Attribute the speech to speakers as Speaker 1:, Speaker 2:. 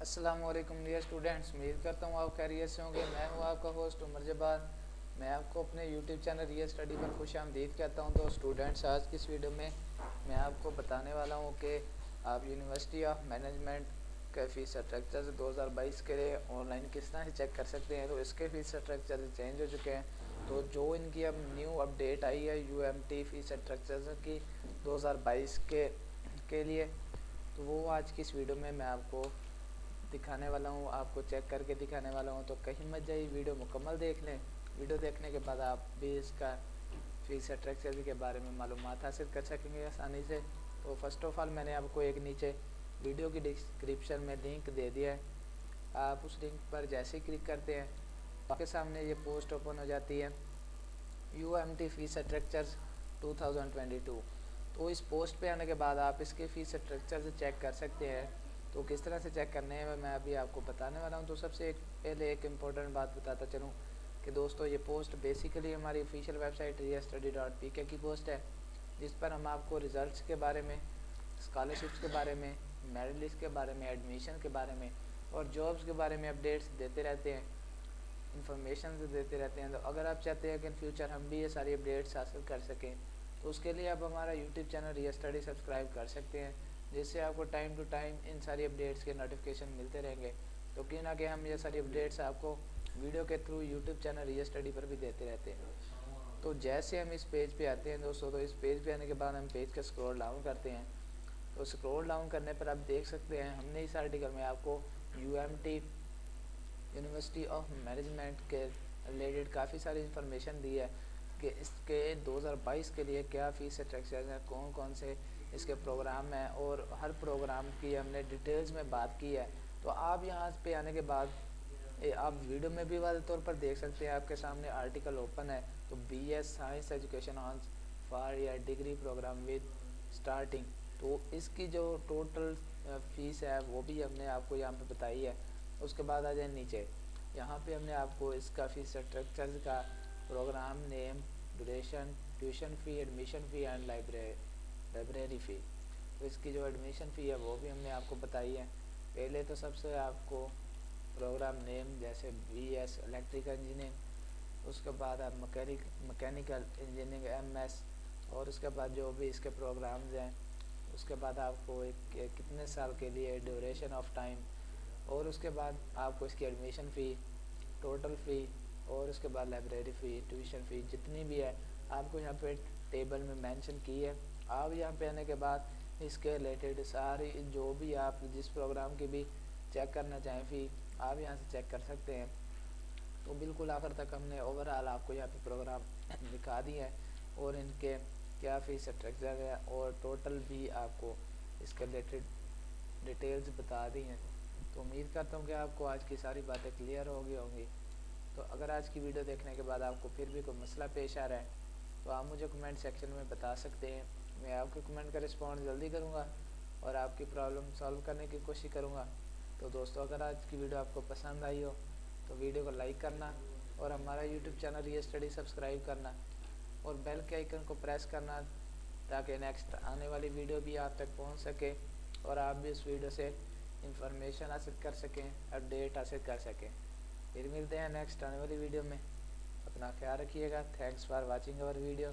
Speaker 1: अस्सलाम वालेकुम dear students, उम्मीद करता हूँ आप खैरियत से होंगे। मैं हूँ आपका होस्ट उमर जबार। मैं आपको अपने यूट्यूब चैनल रियल स्टडी पर खुश आमदीद कहता हूँ। तो स्टूडेंट्स, आज की इस वीडियो में मैं आपको बताने वाला हूँ कि आप यूनिवर्सिटी ऑफ मैनेजमेंट के फ़ीस स्ट्रक्चर 2022 के लिए ऑनलाइन किस तरह से चेक कर सकते हैं। तो इसके फ़ीस स्ट्रक्चर चेंज हो चुके हैं। तो जो इनकी अब न्यू अपडेट आई है UMT फ़ीस स्ट्रक्चर की 2022 के लिए, तो वो आज की इस वीडियो में मैं आपको दिखाने वाला हूँ, आपको चेक करके दिखाने वाला हूँ। तो कहीं मत जाइए, वीडियो मुकम्मल देख लें। वीडियो देखने के बाद आप भी इसका फीस स्ट्रक्चर के बारे में मालूमात हासिल कर सकेंगे आसानी से। तो फर्स्ट ऑफ़ ऑल मैंने आपको एक नीचे वीडियो की डिस्क्रिप्शन में लिंक दे दिया है। आप उस लिंक पर जैसे ही क्लिक करते हैं आपके सामने ये पोस्ट ओपन हो जाती है, UMT फ़ीस स्ट्रक्चर्स 2022। तो इस पोस्ट पे आने के बाद आप इसके फ़ीस स्ट्रक्चर से चेक कर सकते हैं। तो किस तरह से चेक करने हैं मैं अभी आपको बताने वाला हूं। तो सबसे पहले एक इम्पोर्टेंट बात बताता चलूं कि दोस्तों, ये पोस्ट बेसिकली हमारी ऑफिशियल वेबसाइट realstudy.pk की पोस्ट है, जिस पर हम आपको रिज़ल्ट्स के बारे में, स्कॉलरशिप्स के बारे में, मेरिट लिस्ट के बारे में, एडमिशन के बारे में और जॉब्स के बारे में अपडेट्स देते रहते हैं, इन्फॉर्मेशन देते रहते हैं। तो अगर आप चाहते हैं कि इन फ्यूचर हम भी ये सारी अपडेट्स हासिल कर सकें, तो उसके लिए आप हमारा YouTube channel real study subscribe कर सकते हैं, जिससे आपको टाइम टू टाइम इन सारी अपडेट्स के नोटिफिकेशन मिलते रहेंगे। तो क्यों ना कि हम ये सारी अपडेट्स आपको वीडियो के through YouTube channel real study पर भी देते रहते हैं। तो जैसे हम इस पेज पे आते हैं दोस्तों, तो इस पेज पे आने के बाद हम पेज का स्क्रॉल डाउन करते हैं। तो स्क्रॉल डाउन करने पर आप देख सकते हैं हमने इस आर्टिकल में आपको UMT यूनिवर्सिटी ऑफ मैनेजमेंट के रिलेटेड काफ़ी सारी इन्फॉर्मेशन दी है कि इसके 2022 के लिए क्या फ़ीस स्ट्रक्चर है, कौन कौन से इसके प्रोग्राम हैं और हर प्रोग्राम की हमने डिटेल्स में बात की है। तो आप यहाँ पे आने के बाद आप वीडियो में भी वाले तौर पर देख सकते हैं, आपके सामने आर्टिकल ओपन है। तो BS science education on for या डिग्री प्रोग्राम विद स्टार्टिंग, तो इसकी जो टोटल फ़ीस है वो भी हमने आपको यहाँ पे बताई है। उसके बाद आ जाए नीचे, यहाँ पे हमने आपको इसका फ़ीस स्ट्रक्चर का program name, duration, tuition fee, admission fee and library fee. तो इसकी जो एडमिशन फ़ी है वो भी हमने आपको बताई है। पहले तो सबसे आपको प्रोग्राम नेम जैसे BS इलेक्ट्रिकल इंजीनियरिंग, उसके बाद आप मैकेनिकल इंजीनियरिंग MS, और उसके बाद जो भी इसके प्रोग्राम्स हैं, उसके बाद आपको एक कितने साल के लिए, ड्यूरेशन ऑफ टाइम, और उसके बाद आपको इसकी एडमिशन फ़ी, टोटल फ़ी, और उसके बाद लाइब्रेरी फ़ी, ट्यूशन फ़ी जितनी भी है आपको यहाँ पे टेबल में मेंशन की है। आप यहाँ पे आने के बाद इसके रिलेटेड सारी जो भी आप जिस प्रोग्राम की भी चेक करना चाहें फ़ी, आप यहाँ से चेक कर सकते हैं। तो बिल्कुल आखिर तक हमने ओवरऑल आपको यहाँ पे प्रोग्राम दिखा दिए हैं और इनके क्या फ़ीस स्ट्रक्चर है और टोटल भी आपको इसके रिलेटेड डिटेल्स बता दी हैं। तो उम्मीद करता हूँ कि आपको आज की सारी बातें क्लियर हो गई होंगी। तो अगर आज की वीडियो देखने के बाद आपको फिर भी कोई मसला पेश आ रहा है तो आप मुझे कमेंट सेक्शन में बता सकते हैं। मैं आपके कमेंट का रिस्पॉन्स जल्दी करूँगा और आपकी प्रॉब्लम सॉल्व करने की कोशिश करूँगा। तो दोस्तों, अगर आज की वीडियो आपको पसंद आई हो तो वीडियो को लाइक करना और हमारा YouTube channel real study subscribe करना और बेल के आइकन को प्रेस करना, ताकि नेक्स्ट आने वाली वीडियो भी आप तक पहुंच सके और आप भी उस वीडियो से इंफॉर्मेशन हासिल कर सकें, अपडेट हासिल कर सकें। फिर मिलते हैं नेक्स्ट आने वाली वीडियो में। अपना ख्याल रखिएगा। Thanks for watching our video.